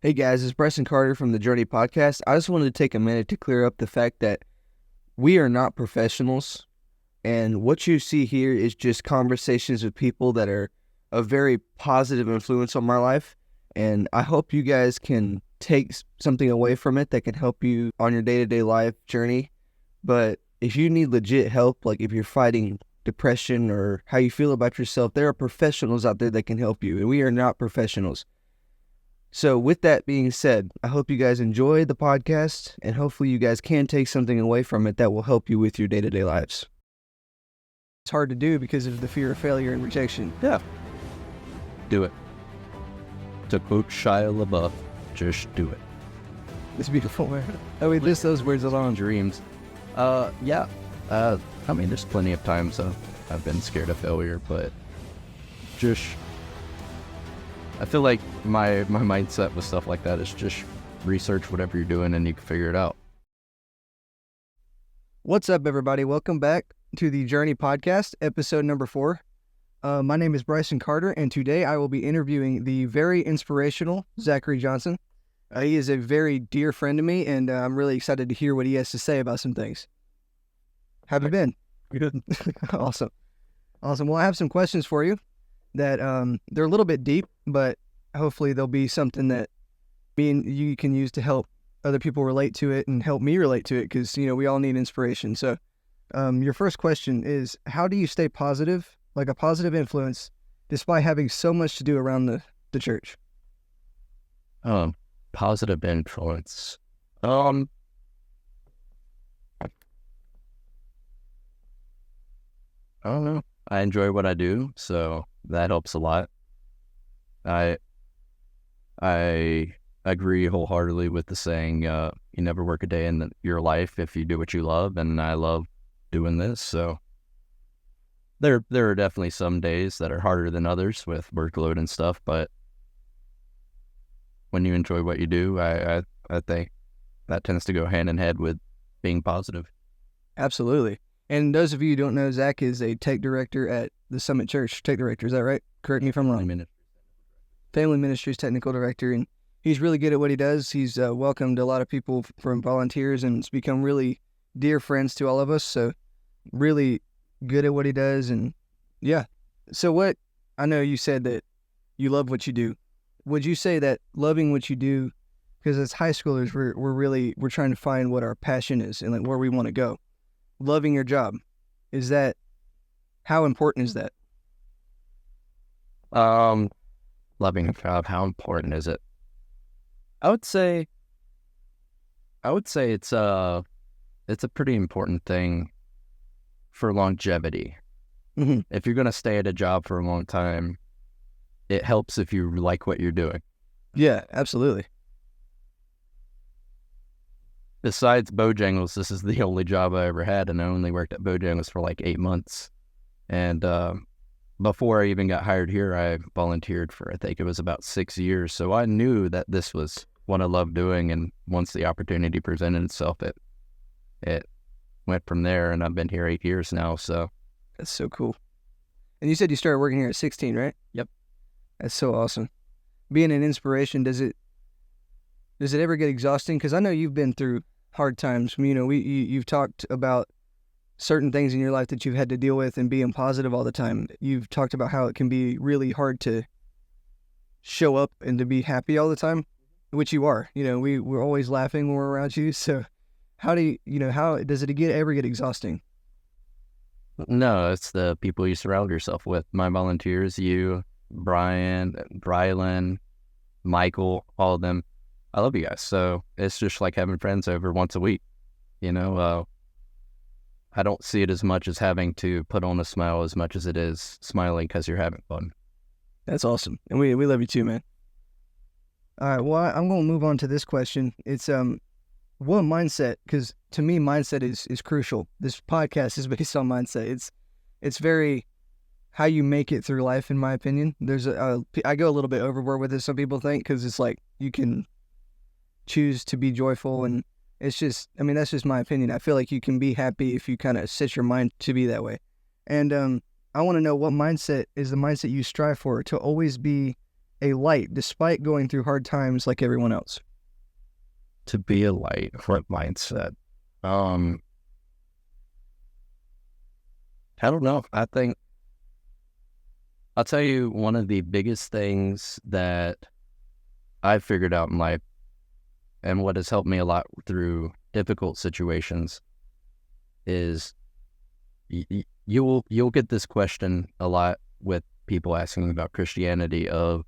Hey guys, it's Bryson Carter from the Journey Podcast. I just wanted to take a minute to clear up the fact that we are not professionals, and what you see here is just conversations with people that are a very positive influence on my life, and I hope you guys can take something away from it that can help you on your day-to-day life journey. But if you need legit help, like if you're fighting depression or how you feel about yourself, there are professionals out there that can help you, and we are not professionals. So with that being said, I hope you guys enjoy the podcast, and hopefully you guys can take something away from it that will help you with your day-to-day lives. It's hard to do because of the fear of failure and rejection. Yeah. Do it. To quote Shia LaBeouf, just do it. It's beautiful, man. Oh, we list those words along. Dreams. Yeah. I mean, there's plenty of times I've been scared of failure, but just... I feel like my mindset with stuff like that is just research whatever you're doing and you can figure it out. What's up, everybody? Welcome back to the Journey Podcast, episode number 4. My name is Bryson Carter, and today I will be interviewing the very inspirational Zachary Johnson. He is a very dear friend to me, and I'm really excited to hear what he has to say about some things. How have you been? Good. Awesome. Well, I have some questions for you that they're a little bit deep, but hopefully they'll be something that me and you can use to help other people relate to it and help me relate to it, because, we all need inspiration. So your first question is, how do you stay positive, like a positive influence, despite having so much to do around the church? Positive influence. I don't know. I enjoy what I do, so that helps a lot. I agree wholeheartedly with the saying, you never work a day in your life if you do what you love, and I love doing this, so there are definitely some days that are harder than others with workload and stuff, but when you enjoy what you do, I think that tends to go hand in hand with being positive. Absolutely. And those of you who don't know, Zach is a tech director at the Summit Church. Tech director, is that right? Correct me if I'm wrong. Family Ministries technical director, and he's really good at what he does. He's welcomed a lot of people from volunteers, and it's become really dear friends to all of us. So really good at what he does, and yeah. So I know you said that you love what you do. Would you say that loving what you do, because as high schoolers, we're trying to find what our passion is and like where we want to go. Loving your job, how important is that? Loving a job, how important is it? I would say it's a pretty important thing for longevity. Mm-hmm. If you're going to stay at a job for a long time, it helps if you like what you're doing. Yeah, absolutely. Besides Bojangles, this is the only job I ever had, and I only worked at Bojangles for like 8 months. And before I even got hired here, I volunteered for, I think it was about 6 years. So I knew that this was what I loved doing, and once the opportunity presented itself, it went from there, and I've been here 8 years now. So that's so cool. And you said you started working here at 16, right? Yep. That's so awesome. Being an inspiration, does it ever get exhausting? Because I know you've been through hard times. You've talked about certain things in your life that you've had to deal with, and being positive all the time. You've talked about how it can be really hard to show up and to be happy all the time, which you are. We're always laughing when we're around you. So how does it ever get exhausting? No, it's the people you surround yourself with. My volunteers, you, Brian, Brylan, Michael, all of them. I love you guys. So it's just like having friends over once a week. I don't see it as much as having to put on a smile as much as it is smiling because you're having fun. That's awesome. And we love you too, man. All right, well, I'm going to move on to this question. It's what mindset, because to me, mindset is crucial. This podcast is based on mindset. It's very how you make it through life, in my opinion. I go a little bit overboard with it, some people think, because it's like you can choose to be joyful, and it's just, that's just my opinion. I feel like you can be happy if you kind of set your mind to be that way. And I want to know what mindset is the mindset you strive for, to always be a light despite going through hard times like everyone else? To be a light, what mindset? I don't know. I think I'll tell you one of the biggest things that I've figured out in life and what has helped me a lot through difficult situations is you'll get this question a lot with people asking about Christianity of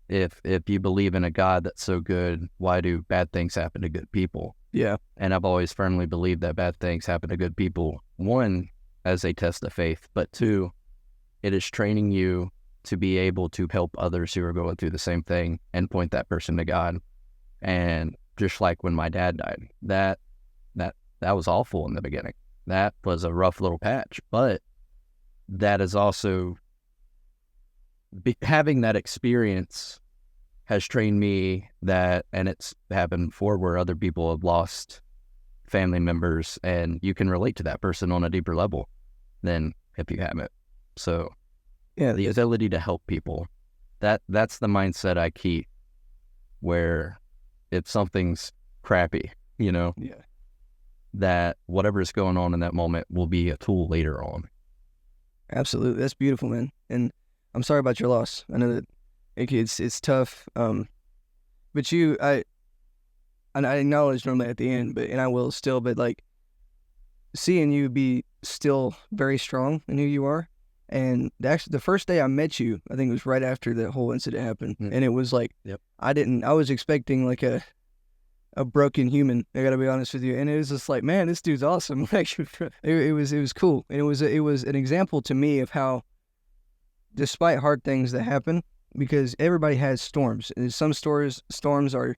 if you believe in a God that's so good, why do bad things happen to good people? Yeah. And I've always firmly believed that bad things happen to good people. One, as a test of faith, but two, it is training you to be able to help others who are going through the same thing and point that person to God. And just like when my dad died, that was awful in the beginning. That was a rough little patch, but that is also having that experience has trained me that, and it's happened before where other people have lost family members and you can relate to that person on a deeper level than if you haven't. So yeah, the ability to help people, that's the mindset I keep, where if something's crappy, that whatever's going on in that moment will be a tool later on. Absolutely. That's beautiful, man. And I'm sorry about your loss. I know that it's tough. But I acknowledge normally at the end, and I will still, but like seeing you be still very strong in who you are. And actually the first day I met you, I think it was right after the whole incident happened. Mm-hmm. And it was like, yep. I was expecting like a broken human. I gotta be honest with you. And it was just like, man, this dude's awesome. Like it was cool. And it was an example to me of how, despite hard things that happen, because everybody has storms, and some storms are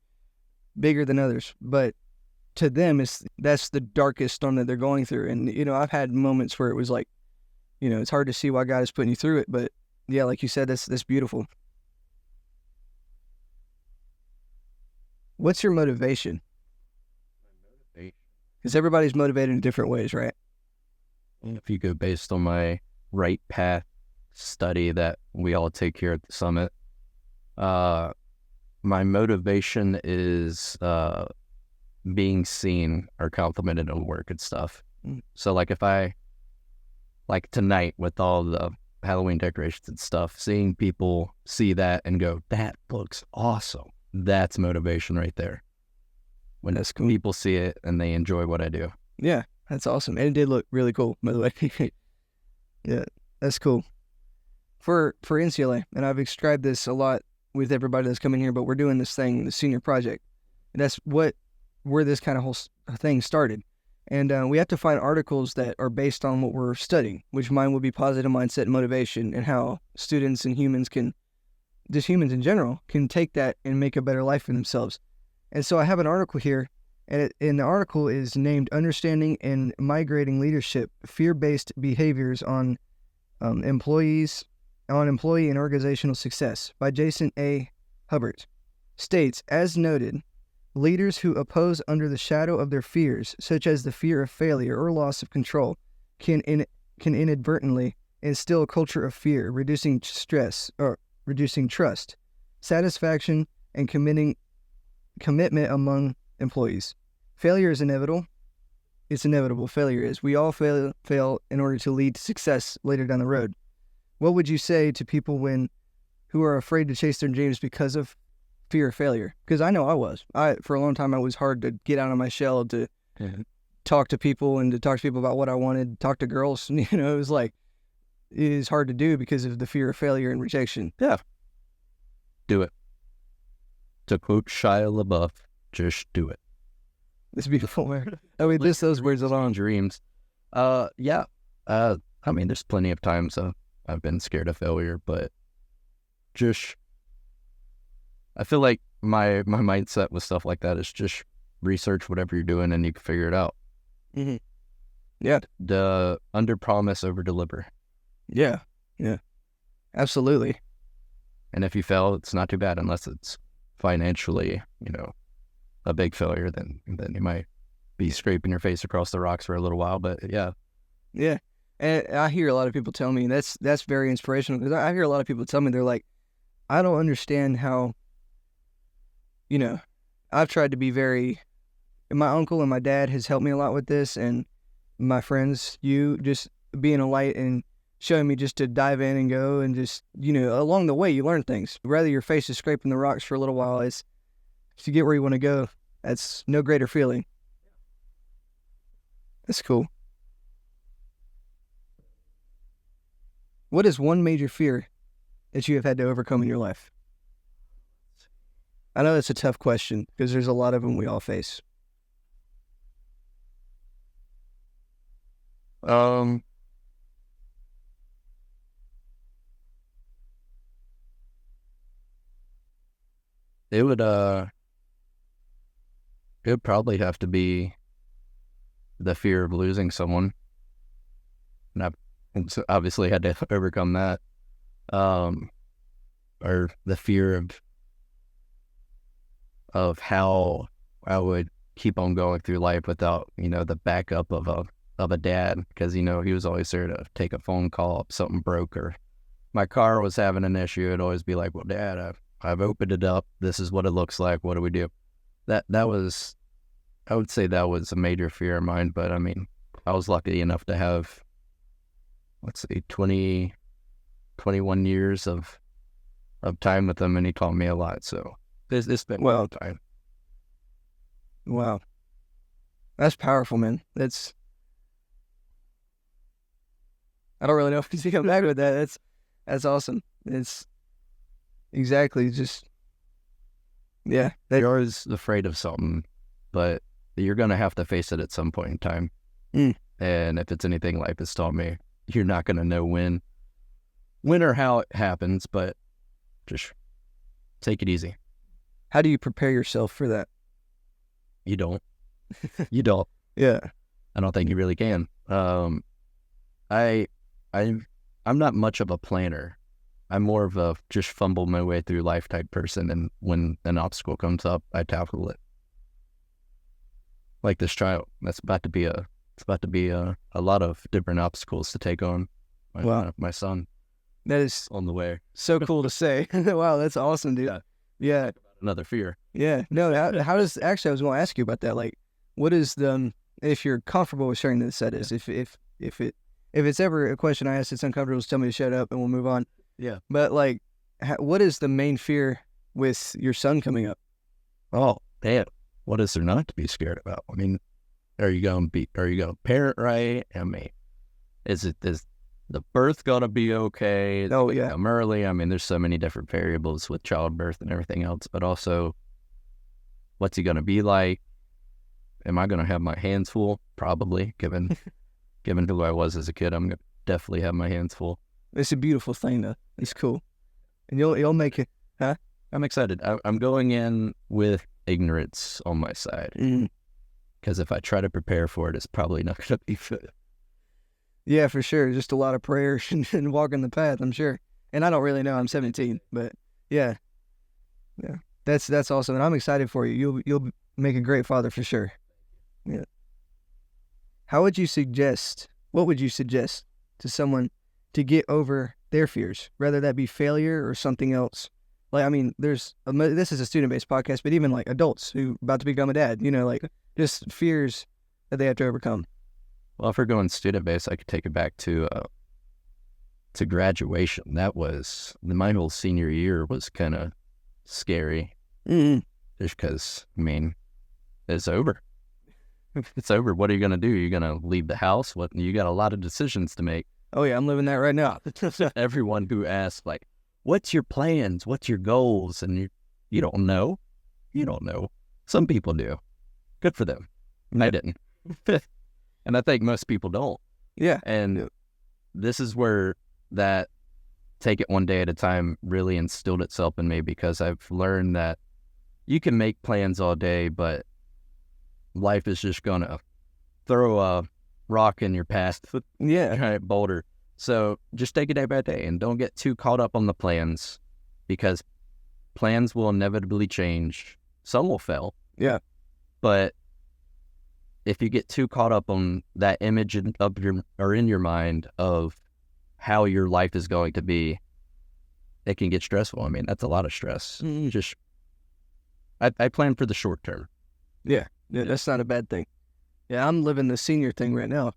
bigger than others, but to them, that's the darkest storm that they're going through. And, I've had moments where it was like, it's hard to see why God is putting you through it, but yeah, like you said, that's beautiful. What's your motivation? Because everybody's motivated in different ways, right? If you go based on my right path study that we all take here at the summit, my motivation is being seen or complimented on work and stuff. So like if I, like tonight with all the Halloween decorations and stuff, seeing people see that and go, that looks awesome. That's motivation right there. When that's cool. People see it and they enjoy what I do. Yeah, that's awesome. And it did look really cool, by the way. Yeah, that's cool. For NCLA, and I've described this a lot with everybody that's coming here, but we're doing this thing, the senior project. And that's where this kind of whole thing started. And we have to find articles that are based on what we're studying, which mine will be positive mindset and motivation, and how students and humans in general, can take that and make a better life for themselves. And so I have an article here, and the article is named Understanding and Migrating Leadership, Fear-Based Behaviors on Employee and Organizational Success by Jason A. Hubbard. States, as noted, leaders who oppose under the shadow of their fears, such as the fear of failure or loss of control, can inadvertently instill a culture of fear, reducing trust, satisfaction, and commitment among employees. Failure is inevitable. It's inevitable. Failure is. We all fail in order to lead to success later down the road. What would you say to people who are afraid to chase their dreams because of fear of failure? Because I know I was. For a long time, I was hard to get out of my shell, to talk to people and to talk to people about what I wanted, talk to girls. It was like, it is hard to do because of the fear of failure and rejection. Yeah. Do it. To quote Shia LaBeouf, just do it. It's beautiful, man. I mean, those words alone. Dreams. Yeah. I mean, there's plenty of times I've been scared of failure, but I feel like my mindset with stuff like that is just research whatever you're doing and you can figure it out. Mm-hmm. Yeah. The under promise, over deliver. Yeah. Yeah. Absolutely. And if you fail, it's not too bad, unless it's financially, a big failure, then you might be scraping your face across the rocks for a little while. But yeah. Yeah. And I hear a lot of people tell me, and that's very inspirational, because I hear a lot of people tell me, they're like, I don't understand how, I've tried to be very, and my uncle and my dad has helped me a lot with this, and my friends, you just being a light and showing me just to dive in and go, and just, along the way you learn things. Rather your face is scraping the rocks for a little while, it's to get where you want to go. That's no greater feeling. That's cool. What is one major fear that you have had to overcome in your life? I know that's a tough question because there's a lot of them we all face. Um, it would it would probably have to be the fear of losing someone, and I've obviously had to overcome that. Um, or the fear of how I would keep on going through life without, the backup of a dad, because, he was always there to take a phone call if something broke or my car was having an issue. It'd always be like, well, Dad, I've opened it up. This is what it looks like. What do we do? That was, I would say that was a major fear of mine, but I mean, I was lucky enough to have, let's say 21 years of time with him, and he taught me a lot. So it's been a long time. Wow. That's powerful, man. I don't really know if I can come back with that. That's awesome. It's exactly just, yeah. You're always afraid of something, but you're going to have to face it at some point in time. And if it's anything life has taught me, you're not going to know when or how it happens, but just take it easy. How do you prepare yourself for that? You don't. You don't. Yeah. I don't think you really can. I'm not much of a planner. I'm more of a just fumble my way through life type person, and when an obstacle comes up, I tackle it. Like this trial, it's about to be a lot of different obstacles to take on. My son. That is on the way. So cool to say. Wow, that's awesome, dude. Yeah. Another fear. Yeah. No, how does, actually, I was going to ask you about that. Like, what is if you're comfortable with sharing this, that is, if it's ever a question I ask that's uncomfortable, just tell me to shut up and we'll move on. Yeah. But like, what is the main fear with your son coming up? Oh, damn. What is there not to be scared about? I mean, are you going to parent right? I mean, is the birth going to be okay? Oh, yeah. Come early? I mean, there's so many different variables with childbirth and everything else, but also, what's he going to be like? Am I going to have my hands full? Probably, given who I was as a kid, I'm going to definitely have my hands full. It's a beautiful thing, though. It's cool. And you'll make it, huh? I'm excited. I'm going in with ignorance on my side. Because if I try to prepare for it, it's probably not going to be good. Yeah, for sure. Just a lot of prayer and walking the path, I'm sure. And I don't really know. I'm 17, but yeah. That's awesome. And I'm excited for you. You'll make a great father for sure. Yeah. What would you suggest to someone to get over their fears, whether that be failure or something else? Like, I mean, this is a student-based podcast, but even like adults who about to become a dad, like just fears that they have to overcome. Well, if we're going student-based, I could take it back to graduation. That was, my whole senior year was kind of scary. Just because, I mean, it's over. It's over. What are you going to do? You're going to leave the house? You got a lot of decisions to make. Oh, yeah, I'm living that right now. Everyone who asks, like, what's your plans? What's your goals? And you don't know. You don't know. Some people do. Good for them. I didn't. And I think most people don't. Yeah. And this is where that take it one day at a time really instilled itself in me, because I've learned that you can make plans all day, but life is just going to throw a rock in your path. Yeah. Giant boulder. So just take it day by day and don't get too caught up on the plans, because plans will inevitably change. Some will fail. Yeah. But if you get too caught up on that image of in your mind of how your life is going to be, it can get stressful. I mean, that's a lot of stress. Just, I plan for the short term. Yeah, that's not a bad thing. Yeah, I'm living the senior thing right now.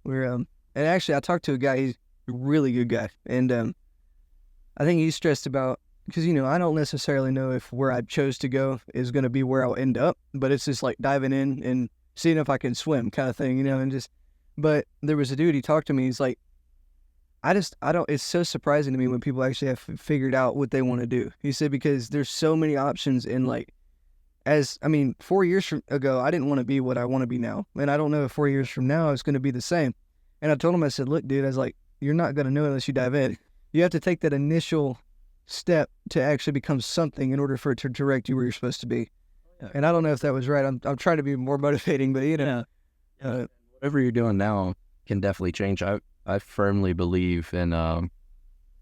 And actually, I talked to a guy. He's a really good guy, and I think he's stressed about, because I don't necessarily know if where I chose to go is going to be where I'll end up, but it's just like diving in and seeing if I can swim, kind of thing, and just. But there was a dude. He talked to me. He's like, I don't. It's so surprising to me when people actually have figured out what they want to do. He said, because there's so many options in 4 years ago, I didn't want to be what I want to be now. And I don't know if 4 years from now it's going to be the same. And I told him, I said, look, dude, I was like, you're not going to know unless you dive in. You have to take that initial step to actually become something in order for it to direct you where you're supposed to be. Yeah. And I don't know if that was right. I'm trying to be more motivating, but whatever you're doing now can definitely change. I firmly believe in,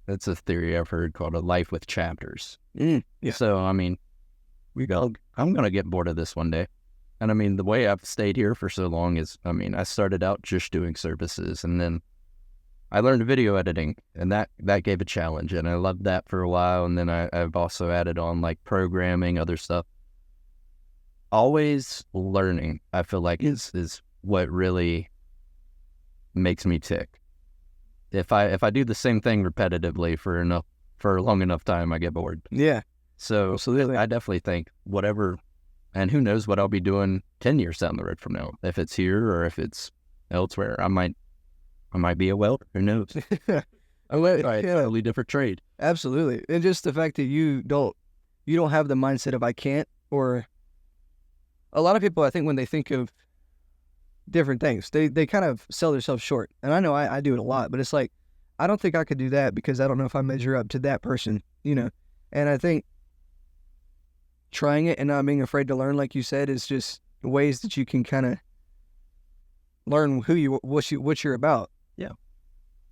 that's a theory I've heard called a life with chapters. Yeah. So, I mean, I'm going to get bored of this one day. And I mean, the way I've stayed here for so long is, I mean, I started out just doing services, and then I learned video editing, and that gave a challenge, and I loved that for a while. And then I've also added on like programming, other stuff. Always learning, I feel like is what really makes me tick. If I do the same thing repetitively for a long enough time, I get bored. Yeah. So absolutely. I definitely think whatever, and who knows what I'll be doing 10 years down the road from now. If it's here or if it's elsewhere, I might be a welder. Who knows? Totally different trade. Absolutely. And just the fact that you don't have the mindset of I can't, or a lot of people, I think when they think of different things, they kind of sell themselves short. And I know I do it a lot, but it's like, I don't think I could do that because I don't know if I measure up to that person, And I think trying it and not being afraid to learn, like you said, is just ways that you can kind of learn what you're about. Yeah.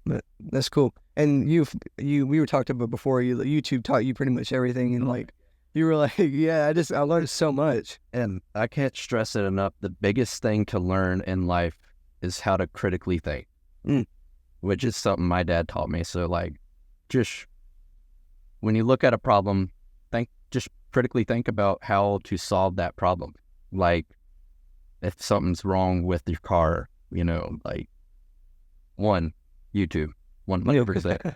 But that's cool. And we were talking about before, YouTube taught you pretty much everything, and you were like, yeah, I learned so much. And I can't stress it enough. The biggest thing to learn in life is how to critically think, which is something my dad taught me. So just when you look at a problem, just critically think about how to solve that problem. Like if something's wrong with your car, YouTube, 100%.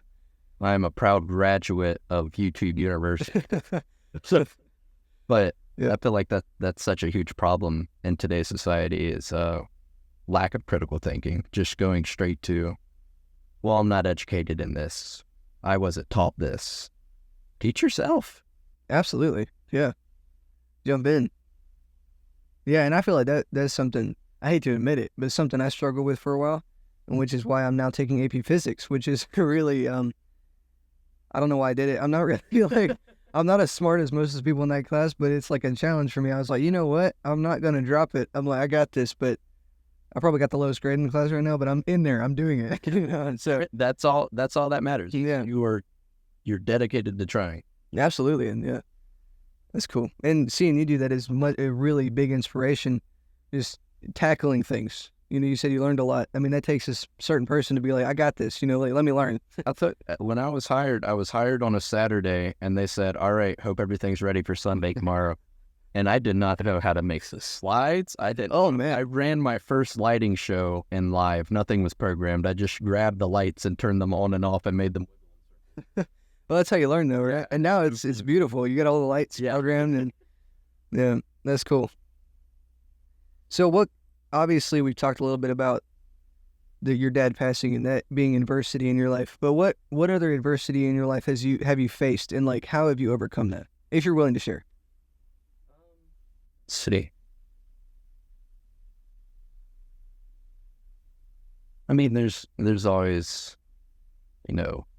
I am a proud graduate of YouTube University. But yeah. I feel like that's such a huge problem in today's society is lack of critical thinking. Just going straight to, well, I'm not educated in this. I wasn't taught this. Teach yourself. Absolutely. Yeah. Jump in. Yeah, and I feel like that's something, I hate to admit it, but it's something I struggled with for a while, and which is why I'm now taking AP Physics, which is really, I don't know why I did it. I'm not really I'm not as smart as most of the people in that class, but it's like a challenge for me. I was like, you know what? I'm not going to drop it. I'm like, I got this, but I probably got the lowest grade in the class right now, but I'm in there. I'm doing it. And so that's all that matters. Yeah. You're dedicated to trying. Absolutely. And yeah, that's cool. And seeing you do that is a really big inspiration, just tackling things. You said you learned a lot. I mean, that takes a certain person to be like, I got this, let me learn. I thought when I was hired on a Saturday, and they said, all right, hope everything's ready for Sunday tomorrow. And I did not know how to make the slides. Oh man, I ran my first lighting show in live. Nothing was programmed. I just grabbed the lights and turned them on and off and made them. Well, that's how you learn though, right? And now it's beautiful. You got all the lights programmed, and yeah, that's cool. So obviously we've talked a little bit about your dad passing and that being adversity in your life, but what other adversity in your life have you faced, and how have you overcome that, if you're willing to share? City. I mean, there's always,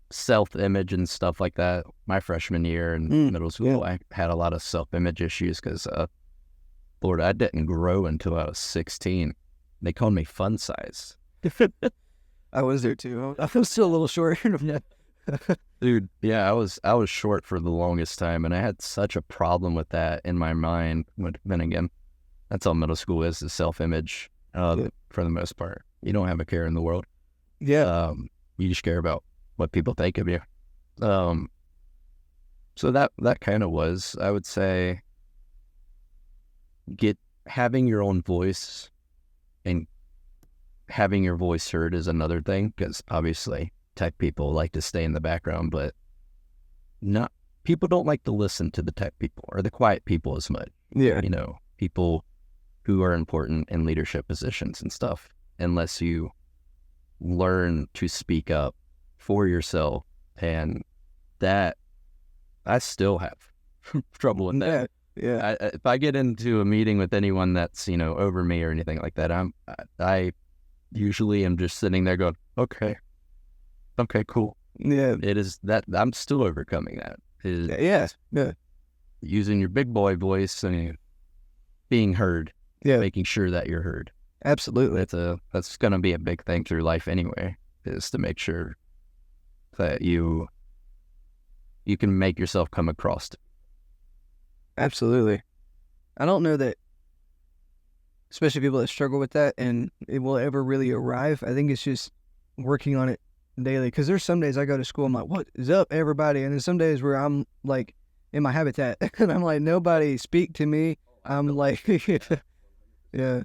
self-image and stuff like that. My freshman year in middle school, I had a lot of self-image issues because, Lord, I didn't grow until I was 16. They called me fun size. I was there too. I was still a little short. Dude, yeah, I was short for the longest time, and I had such a problem with that in my mind. But then again, that's all middle school is self-image. for the most part. You don't have a care in the world. Yeah. You just care about what people think of you. So that kind of was, I would say, having your own voice and having your voice heard is another thing, because obviously tech people like to stay in the background, but people don't like to listen to the tech people or the quiet people as much. Yeah. People who are important in leadership positions and stuff, unless you learn to speak up for yourself. And that, I still have trouble with that. Yeah. If I get into a meeting with anyone that's, over me or anything like that, I usually am just sitting there going, okay, cool. Yeah. It is that I'm still overcoming that. Yeah. Using your big boy voice and being heard. Yeah. Making sure that you're heard. Absolutely. That's going to be a big thing through life anyway, is to make sure that you can make yourself come across. Absolutely. I don't know that, especially people that struggle with that, and it will ever really arrive. I think it's just working on it daily. Because there's some days I go to school, I'm like, what is up, everybody? And then some days where I'm like in my habitat, and I'm like, nobody speak to me. I'm like, yeah.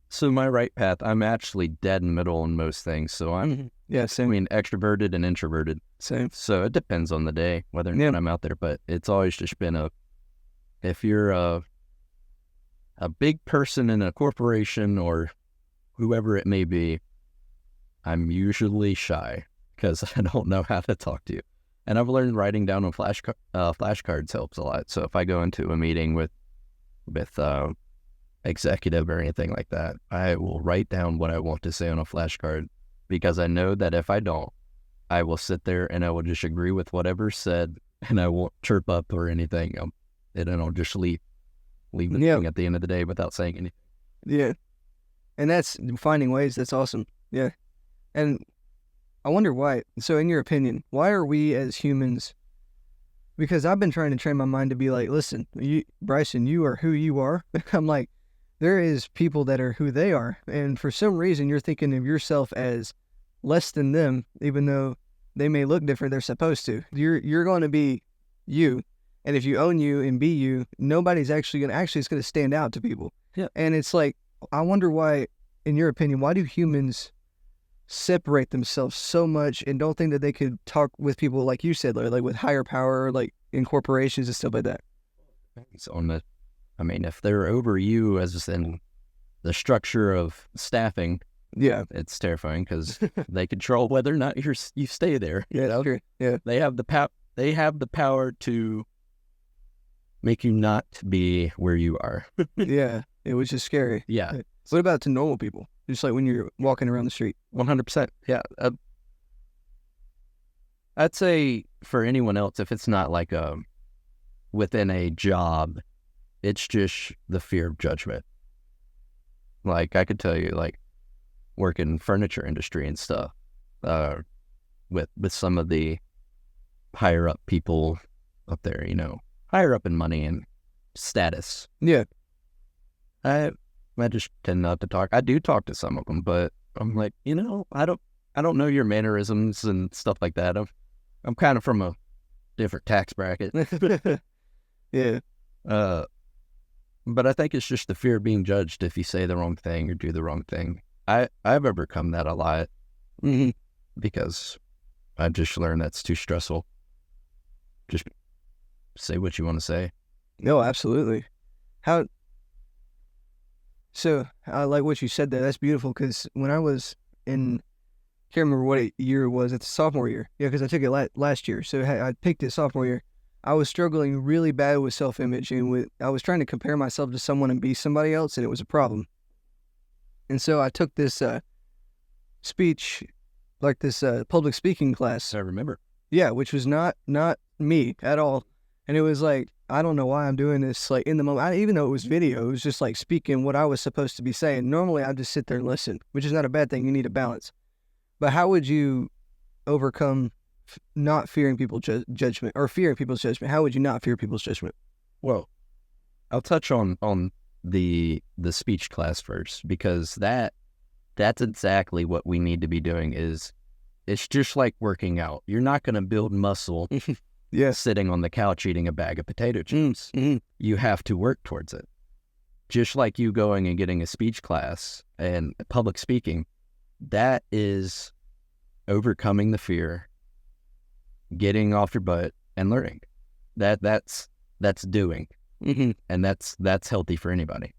So my right path, I'm actually dead in the middle in most things. So I'm same. between extroverted and introverted. Same. So it depends on the day whether or not I'm out there. But it's always just been if you're a big person in a corporation or whoever it may be, I'm usually shy because I don't know how to talk to you. And I've learned writing down on flashcards helps a lot. So if I go into a meeting with executive or anything like that, I will write down what I want to say on a flashcard, because I know that if I don't, I will sit there and I will just agree with whatever's said, and I won't chirp up or anything, and then I'll just leave the thing at the end of the day without saying anything. Yeah. And that's finding ways. That's awesome. Yeah. And I wonder why. So in your opinion, why are we as humans, because I've been trying to train my mind to be like, listen, Bryson, you are who you are. I'm like, there is people that are who they are. And for some reason, you're thinking of yourself as less than them, even though they may look different, they're supposed to. You're going to be you. And if you own you and be you, nobody's it's going to stand out to people. Yeah. And it's like, I wonder why, in your opinion, why do humans separate themselves so much and don't think that they could talk with people like you said, like with higher power, like in corporations and stuff like that? It's if they're over you, as in the structure of staffing, it's terrifying because they control whether or not you stay there. Yeah, true. Yeah, they have the power to make you not be where you are. Yeah, it was just scary. Yeah. What about to normal people? Just like when you're walking around the street. 100%. Yeah. I'd say for anyone else, if it's not like within a job, it's just the fear of judgment. Like I could tell you, like working furniture industry and stuff, with some of the higher up people up there, higher up in money and status. Yeah. I just tend not to talk. I do talk to some of them, but I'm like, I don't know your mannerisms and stuff like that. I'm kind of from a different tax bracket. Yeah. But I think it's just the fear of being judged if you say the wrong thing or do the wrong thing. I've overcome that a lot, because I've just learned that's too stressful. Just say what you want to say. No, absolutely. So I like what you said there. That's beautiful, because when I was in, can't remember what year it was, it's sophomore year. Yeah, because I took it last year. So I picked it sophomore year. I was struggling really bad with self-image, and I was trying to compare myself to someone and be somebody else, and it was a problem. And so I took this speech, like this public speaking class. I remember. Yeah, which was not me at all. And it was like, I don't know why I'm doing this, like in the moment. Even though it was video, it was just like speaking what I was supposed to be saying. Normally I just sit there and listen, which is not a bad thing. You need a balance. But how would you overcome not fearing people's judgment, or fearing people's judgment? How would you not fear people's judgment? Well, I'll touch on the speech class first, because that's exactly what we need to be doing. It's just like working out. You're not going to build muscle sitting on the couch eating a bag of potato chips. You have to work towards it. Just like you going and getting a speech class and public speaking, that is overcoming the fear, getting off your butt and learning. That's doing. And that's healthy for anybody.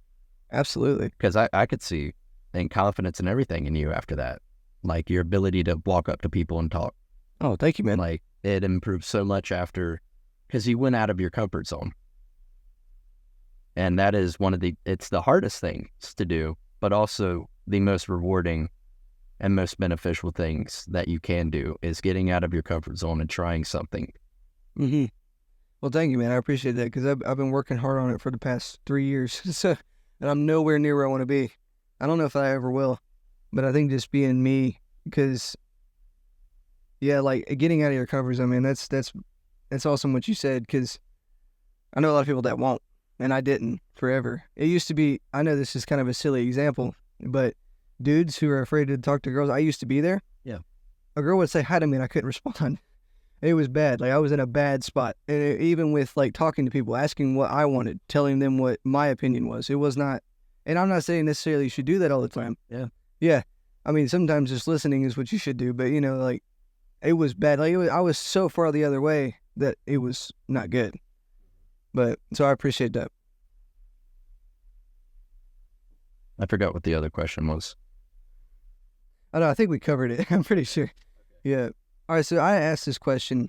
Absolutely. Because I could see and confidence and everything in you after that. Like your ability to walk up to people and talk. Oh, thank you, man. Like it improved so much after, because you went out of your comfort zone. And that is it's the hardest things to do, but also the most rewarding and most beneficial things that you can do is getting out of your comfort zone and trying something. Well, thank you, man. I appreciate that, because I've been working hard on it for the past 3 years. So, and I'm nowhere near where I want to be. I don't know if I ever will, but I think just being me, because, yeah, like getting out of your comfort zone, man, that's awesome what you said, because I know a lot of people that won't, and I didn't forever. It used to be, I know this is kind of a silly example, but dudes who are afraid to talk to girls, I used to be there. Yeah. A girl would say hi to me and I couldn't respond. It was bad. Like I was in a bad spot. And even with like talking to people, asking what I wanted, telling them what my opinion was, it was not, and I'm not saying necessarily you should do that all the time. Yeah. Yeah. I mean, sometimes just listening is what you should do, but you know, like it was bad. Like I was so far the other way that it was not good. But so I appreciate that. I forgot what the other question was. I know, I think we covered it. I'm pretty sure. Yeah. All right, so I asked this question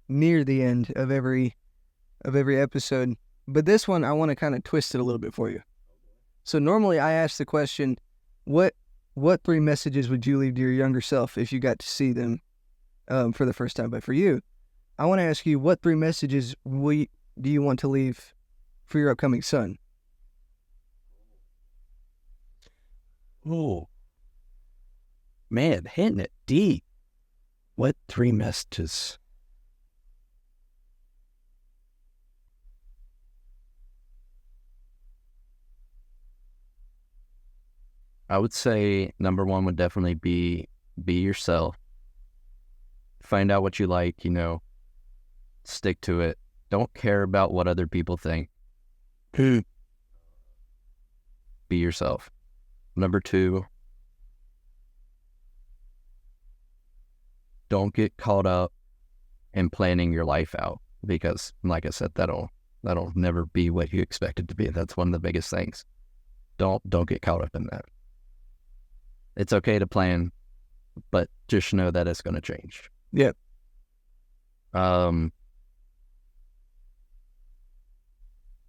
near the end of every episode, but this one I want to kind of twist it a little bit for you. So normally I ask the question, what 3 messages would you leave to your younger self if you got to see them for the first time? But for you, I want to ask you, what 3 messages do you want to leave for your upcoming son? Oh, man, hitting it deep. What 3 messages? I would say number 1 would definitely be yourself. Find out what you like, stick to it. Don't care about what other people think. Be yourself. Number 2, don't get caught up in planning your life out, because, like I said, that'll never be what you expect it to be. That's one of the biggest things. Don't get caught up in that. It's okay to plan, but just know that it's going to change. Yeah.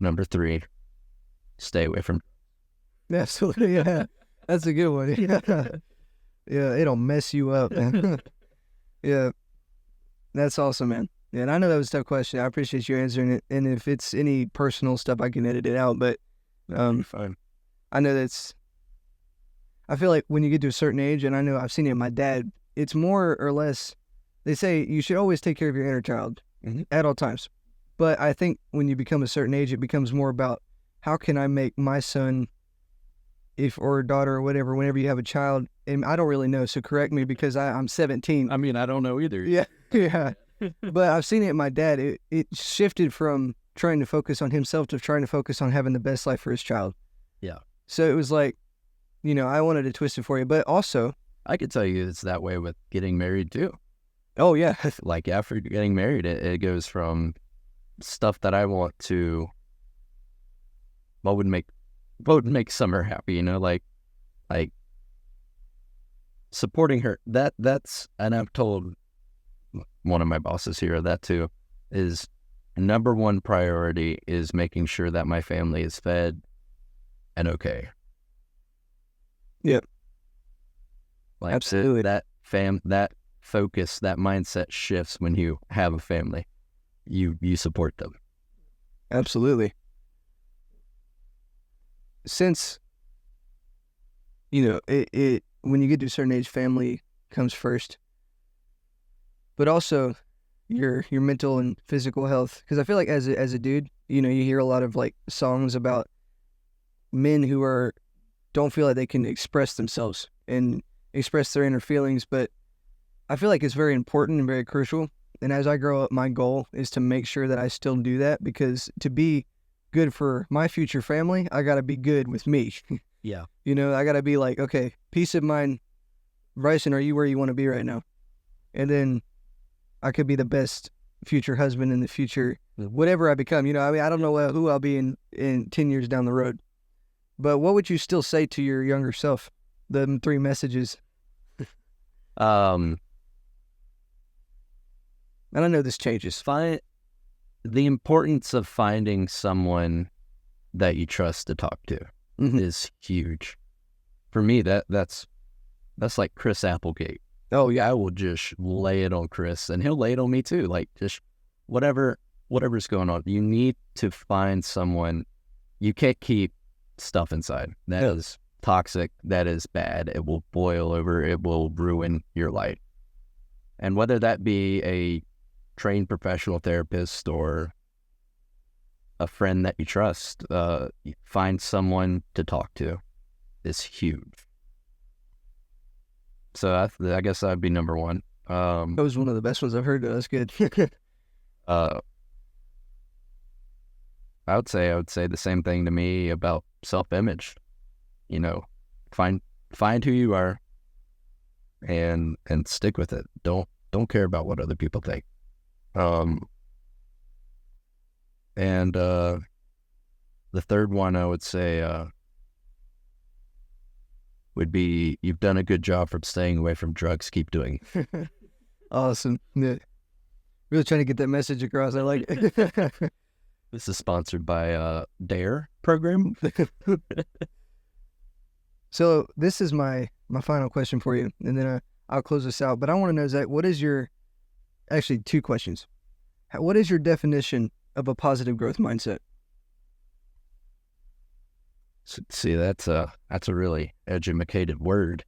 Number 3, stay away from. Absolutely, yeah. That's a good one. Yeah, yeah, it'll mess you up, man. Yeah, that's awesome, man. Yeah, and I know that was a tough question. I appreciate you answering it. And if it's any personal stuff, I can edit it out. But fine. I know I feel like when you get to a certain age, and I know I've seen it in my dad, it's more or less, they say you should always take care of your inner child at all times. But I think when you become a certain age, it becomes more about how can I make my son or daughter or whatever, whenever you have a child, and I don't really know, so correct me, because I'm 17. I mean, I don't know either. Yeah. But I've seen it in my dad. It shifted from trying to focus on himself to trying to focus on having the best life for his child. Yeah. So it was like, I wanted to twist it for you, but also, I could tell you it's that way with getting married too. Oh yeah. Like after getting married, it goes from stuff that I want to what would make Summer happy, like supporting her. That's, and I've told one of my bosses here that too, is number 1 priority is making sure that my family is fed and okay. Yep. Like absolutely. That focus, that mindset shifts when you have a family. You support them. Absolutely. Since it when you get to a certain age, family comes first, but also your mental and physical health. Because I feel like as a dude, you hear a lot of like songs about men who don't feel like they can express themselves and express their inner feelings, but I feel like it's very important and very crucial. And as I grow up, my goal is to make sure that I still do that, because to be good for my future family, I got to be good with me. Yeah. You know, I got to be like, okay, peace of mind. Bryson, are you where you want to be right now? And then I could be the best future husband in the future, whatever I become. You know, I mean, I don't know who I'll be in 10 years down the road. But what would you still say to your younger self? The 3 messages. Um, And I know this changes. find the importance of finding someone that you trust to talk to is huge. For me, that's like Chris Applegate. Oh, yeah. I will just lay it on Chris, and he'll lay it on me too. Like, just whatever's going on. You need to find someone. You can't keep stuff inside. That is toxic. That is bad. It will boil over. It will ruin your life. And whether that be a trained professional therapist or a friend that you trust, find someone to talk to is huge. So I guess that'd be number one. That was one of the best ones I've heard. That's good. I would say the same thing to me about self-image. You know, find who you are and stick with it. Don't care about what other people think. And the third one I would say would be, you've done a good job from staying away from drugs. Keep doing it. Awesome. Yeah. Really trying to get that message across. I like it. This is sponsored by DARE program. So this is my final question for you, and then I'll close this out. But I want to know, Zach, actually 2 questions. What is your definition of a positive growth mindset? See, that's a really educated word.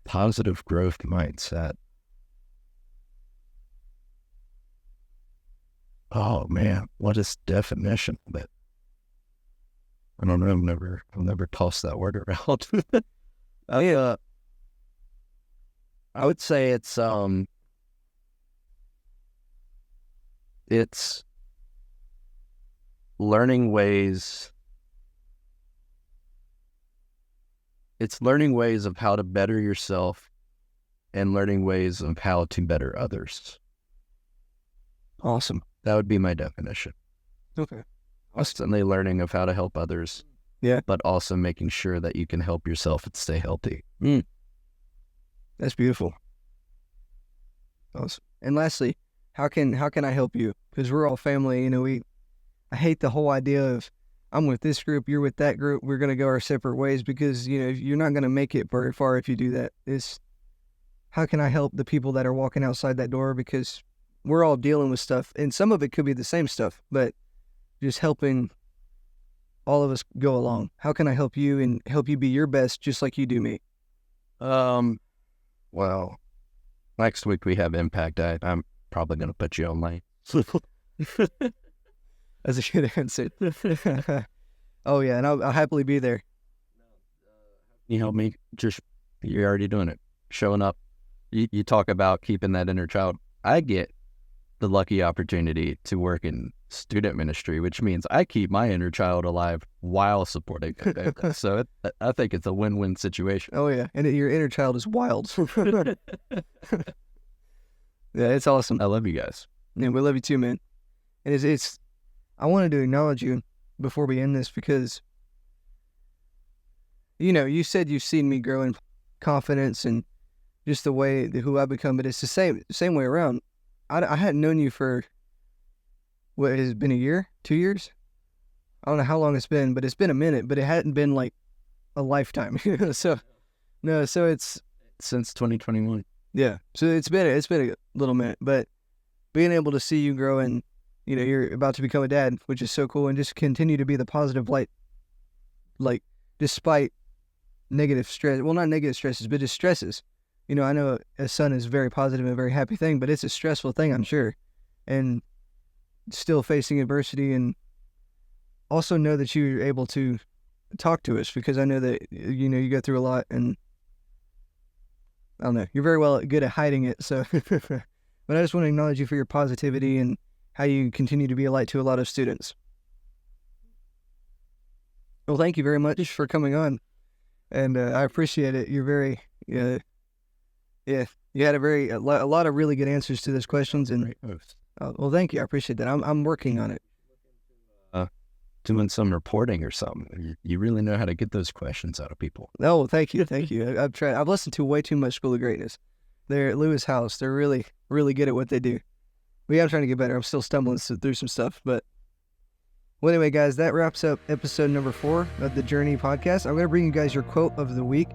Positive growth mindset. Oh man, what is definition of it? I don't know. I've never tossed that word around. I would say it's learning ways. It's learning ways of how to better yourself and learning ways of how to better others. Awesome. That would be my definition. Okay. Constantly learning of how to help others. Yeah. But also making sure that you can help yourself and stay healthy. That's beautiful. Awesome. And lastly, how can I help you? Because we're all family. You know, I hate the whole idea of, I'm with this group, you're with that group, we're going to go our separate ways, because, you know, you're not going to make it very far if you do that. How can I help the people that are walking outside that door? Because we're all dealing with stuff, and some of it could be the same stuff, but just helping all of us go along. How can I help you and help you be your best, just like you do me? Well, next week we have Impact. I'm probably going to put you on my... That's a good answer. Oh yeah, and I'll happily be there. You help me? You're already doing it. Showing up. You talk about keeping that inner child. I get the lucky opportunity to work in student ministry, which means I keep my inner child alive while supporting it. So I think it's a win-win situation. Oh yeah, and your inner child is wild. Yeah, it's awesome. I love you guys. Yeah, we love you too, man. And it's I wanted to acknowledge you before we end this, because, you know, you said you've seen me grow in confidence and just who I become, but it's the same way around. I hadn't known you for, what, has it been a year, 2 years? I don't know how long it's been, but it's been a minute, but it hadn't been like a lifetime. So it's since 2021. Yeah. So it's been a little minute, but being able to see you grow, and, you know, you're about to become a dad, which is so cool, and just continue to be the positive light, like, despite negative stress. Well, not negative stresses, but just stresses. You know, I know a son is a very positive and a very happy thing, but it's a stressful thing, I'm sure. And still facing adversity, and also know that you're able to talk to us, because I know that, you go through a lot, and I don't know, you're very good at hiding it. So, but I just want to acknowledge you for your positivity and how you continue to be a light to a lot of students. Well, thank you very much for coming on, and I appreciate it. You're very, you had a lot of really good answers to those questions, and well, thank you. I appreciate that. I'm working on it. Doing some reporting or something. You really know how to get those questions out of people. Oh, thank you. I've tried. I've listened to way too much School of Greatness. They're at Lewis House. They're really, really good at what they do. But yeah, I'm trying to get better. I'm still stumbling through some stuff. But well, anyway, guys, that wraps up episode number 4 of the Journey podcast. I'm going to bring you guys your quote of the week.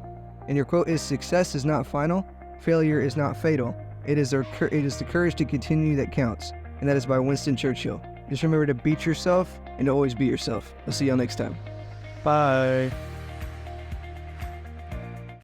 And your quote is, "Success is not final. Failure is not fatal. It is the courage to continue that counts." And that is by Winston Churchill. Just remember to beat yourself and to always be yourself. I'll see y'all next time. Bye.